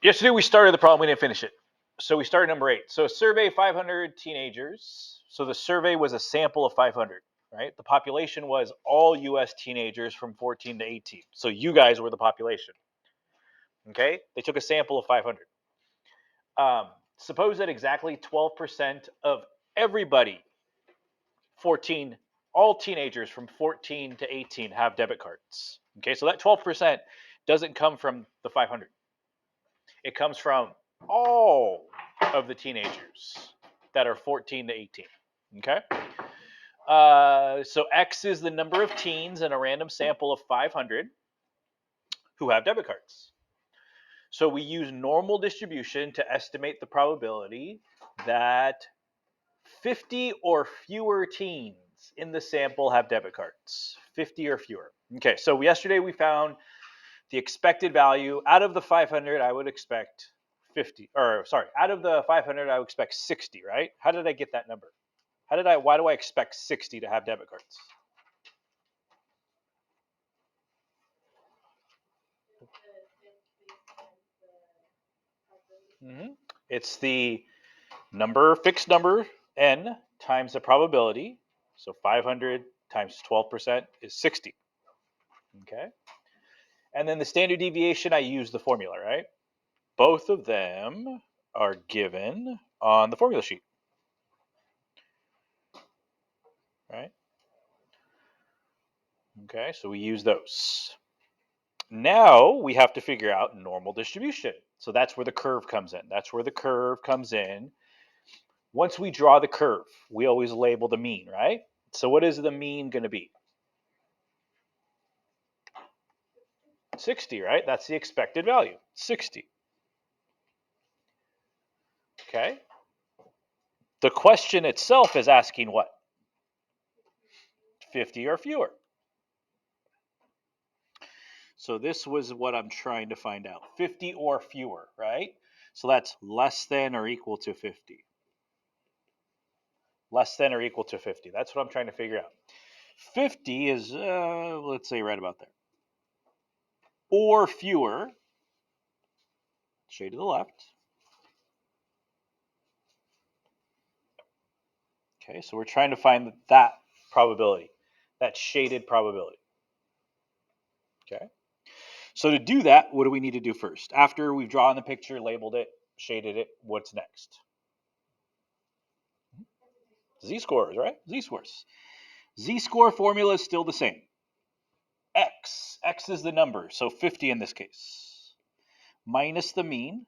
Yesterday we started the problem, we didn't finish it. So we started number 8. So survey 500 teenagers. So the survey was a sample of 500, right? The population was all US teenagers from 14 to 18. So you guys were the population. Okay? They took a sample of 500. Suppose that exactly 12% of everybody, all teenagers from 14 to 18 have debit cards. Okay, so that 12% doesn't come from the 500. It comes from all of the teenagers that are 14 to 18. Okay? So X is the number of teens in a random sample of 500 who have debit cards. So we use normal distribution to estimate the probability that 50 or fewer teens in the sample have debit cards. 50 or fewer. Okay, so yesterday we found the expected value out of the 500. I would expect 50, or sorry, out of the 500, I would expect 60, right? How did I get that number? Why do I expect 60 to have debit cards? It's the fixed number, n, times the probability. So 500 times 12% is 60. Okay. And then the standard deviation, I use the formula, right? Both of them are given on the formula sheet, right? Okay, so we use those. Now we have to figure out normal distribution. So that's where the curve comes in. That's where the curve comes in. Once we draw the curve, we always label the mean, right? So what is the mean going to be? 60, right? That's the expected value, 60. Okay. The question itself is asking what? 50 or fewer. So this was what I'm trying to find out. 50 or fewer, right? So that's less than or equal to 50. Less than or equal to 50. That's what I'm trying to figure out. 50 is, let's say, right about there. Or fewer, shade to the left. Okay, so we're trying to find that probability, that shaded probability. Okay. So to do that, what do we need to do first? After we've drawn the picture, labeled it, shaded it, what's next? Z-scores, right? Z-scores. Z-score formula is still the same. X is the number, so 50 in this case, minus the mean,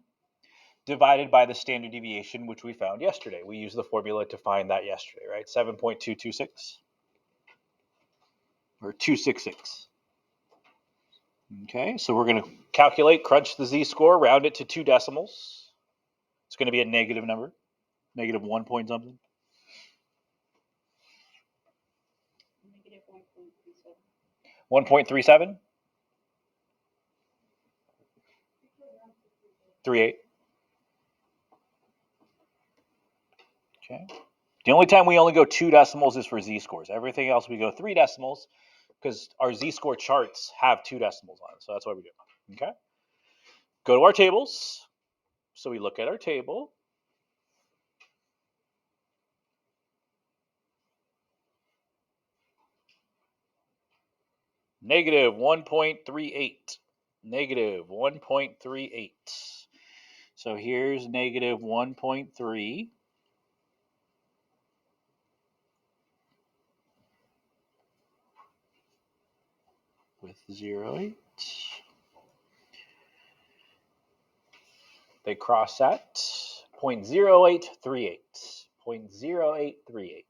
divided by the standard deviation, which we found yesterday. We used the formula to find that yesterday, right? 7.226 or 266. Okay, so we're going to calculate, crunch the z-score, round it to 2 decimals. It's going to be a negative number, negative 1 point something. Negative 1.37. 1.37? 38. Okay. The only time we only go 2 decimals is for z-scores. Everything else we go 3 decimals because our z-score charts have 2 decimals on it. So that's what we do. Okay. Go to our tables. So we look at our table. Negative 1.38. Negative 1.38. So here's negative 1.3. With 0.8. They cross at 0.0838. 0.0838.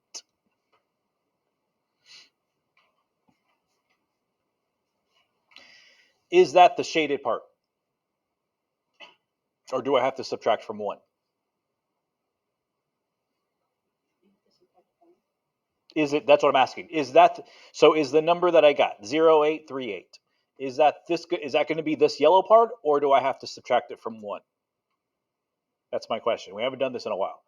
Is that the shaded part? Or do I have to subtract from 1? Is it? That's what I'm asking. Is that so? Is the number that I got 0.838? Is that going to be this yellow part, or do I have to subtract it from 1? That's my question. We haven't done this in a while.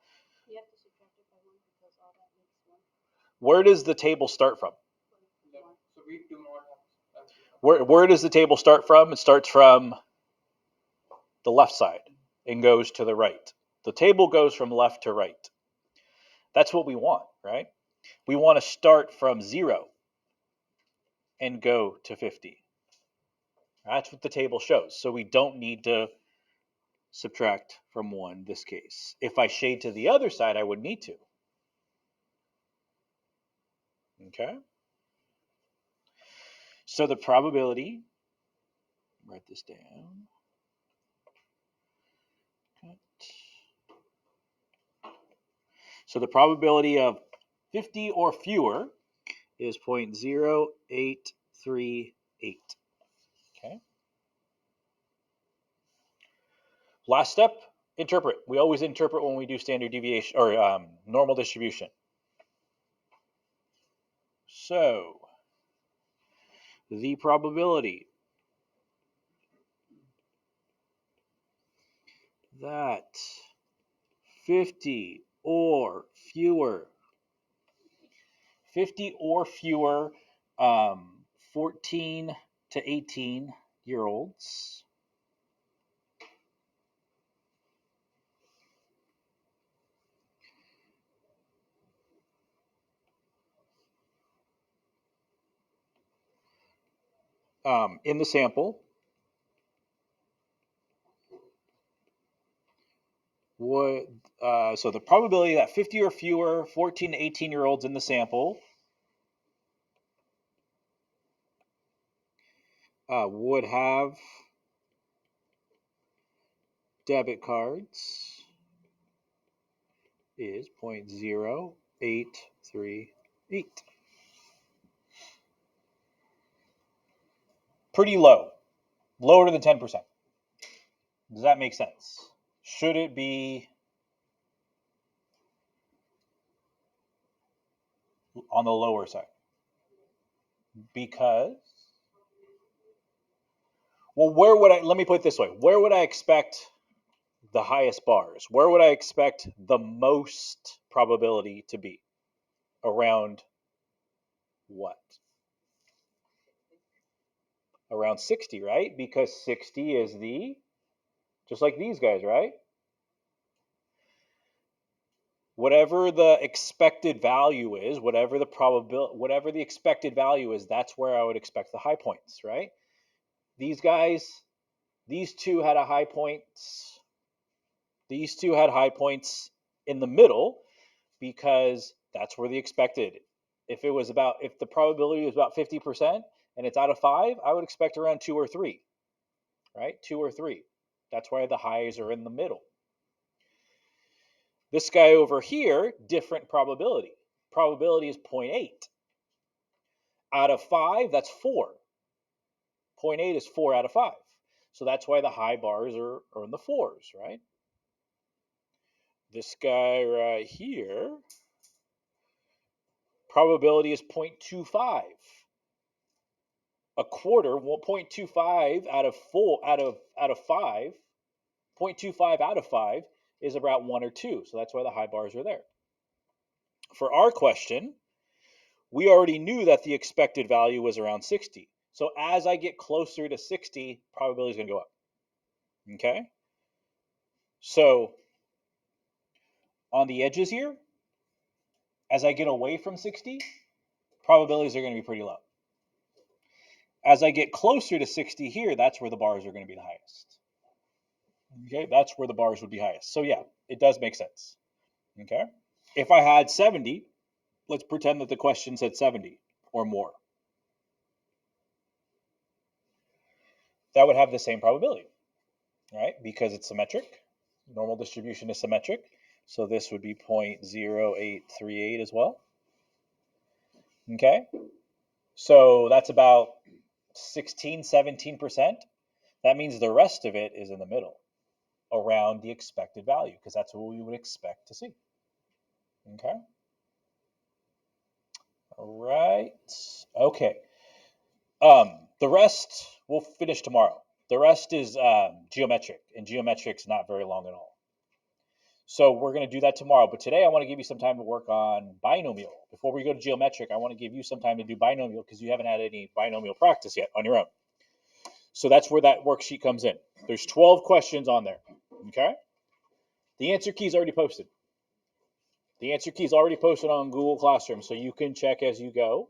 You have to subtract it by 1 because all that makes 1. Where does the table start from? So we do not have. Where does the table start from? It starts from the left side and goes to the right. The table goes from left to right. That's what we want, right? We want to start from 0 and go to 50. That's what the table shows. So we don't need to subtract from 1 in this case. If I shade to the other side, I would need to. Okay? So the probability, write this down. So the probability of 50 or fewer is 0.0838. Okay. Last step, interpret. We always interpret when we do standard deviation or normal distribution. So the probability that 50 or fewer 14 to 18-year-olds in the sample would, so the probability that 50 or fewer 14 to 18-year-olds in the sample would have debit cards is 0.0838. Pretty low, lower than 10%. Does that make sense? Should it be on the lower side? Because, well, let me put it this way. Where would I expect the highest bars? Where would I expect the most probability to be? Around what? Around 60, right? Because 60 is just like these guys, right? Whatever the expected value is, whatever the expected value is, that's where I would expect the high points, right? These guys, these two had high points in the middle because that's where the expected. If the probability was about 50% and it's out of 5, I would expect around 2 or 3, right? 2 or 3. That's why the highs are in the middle. This guy over here, different probability. Probability is 0.8. Out of 5, that's 4. 0.8 is 4 out of 5. So that's why the high bars are in the 4s, right? This guy right here, probability is 0.25. A quarter, 0.25 out of 5, 0.25 out of 5 is about 1 or 2. So that's why the high bars are there. For our question, we already knew that the expected value was around 60. So as I get closer to 60, probability is going to go up. Okay? So on the edges here, as I get away from 60, probabilities are going to be pretty low. As I get closer to 60 here, that's where the bars are going to be the highest. Okay, that's where the bars would be highest. So yeah, it does make sense. Okay, if I had 70, let's pretend that the question said 70 or more. That would have the same probability, right? Because it's symmetric. Normal distribution is symmetric. So this would be 0.0838 as well. Okay, so that's about 16, 17%. That means the rest of it is in the middle, around the expected value, because that's what we would expect to see. Okay. All right. Okay. The rest we'll finish tomorrow. The rest is geometric, and geometric's not very long at all. So we're going to do that tomorrow. But today I want to give you some time to work on binomial. Before we go to geometric, I want to give you some time to do binomial because you haven't had any binomial practice yet on your own. So that's where that worksheet comes in. There's 12 questions on there. Okay? The answer key is already posted. The answer key is already posted on Google Classroom, so you can check as you go.